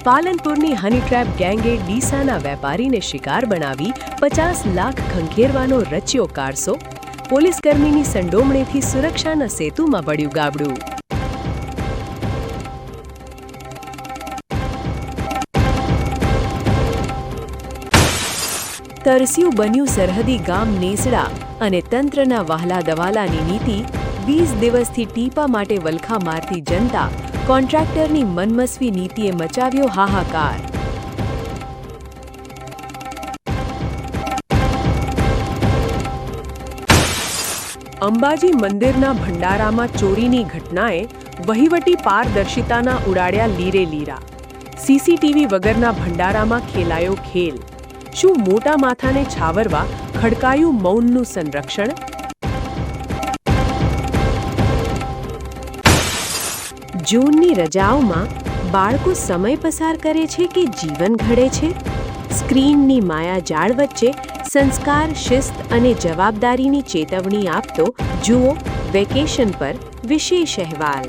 પાલનપુરની હની trap ગેંગે ડીસાના વેપારીને શિકાર બનાવી 50 લાખ ખંખેરવાનો રચ્યો કારસો. પોલીસકર્મીની સંડોવણીથી સુરક્ષાના સેતુમાં પડ્યું ગાબડું. તરસ્યું બન્યું સરહદી ગામ નેસડા અને તંત્રના વહાલા દવાલાની નીતિ. 20 દિવસથી ટીપા માટે વલખા મારતી જનતા કોન્ટ્રાક્ટરની મનમસ્વી નીતિએ મચાવ્યો હાહાકાર. અંબાજી મંદિરના ભંડારામાં ચોરીની ઘટનાએ વહીવટી પારદર્શિતાના ઉડાડ્યા લીરે લીરા. સીસીટીવી વગરના ભંડારામાં ખેલાયો ખેલ. શું મોટા માથાને છાવરવા ખડકાયું મૌનનું સંરક્ષણ? જૂનની રજાઓમાં બાળકો સમય પસાર કરે છે કે જીવન ઘડે છે? સ્ક્રીનની માયા જાળ વચ્ચે સંસ્કાર, શિસ્ત અને જવાબદારીની ચેતવણી આપતો જુઓ વેકેશન પર વિશેષ અહેવાલ.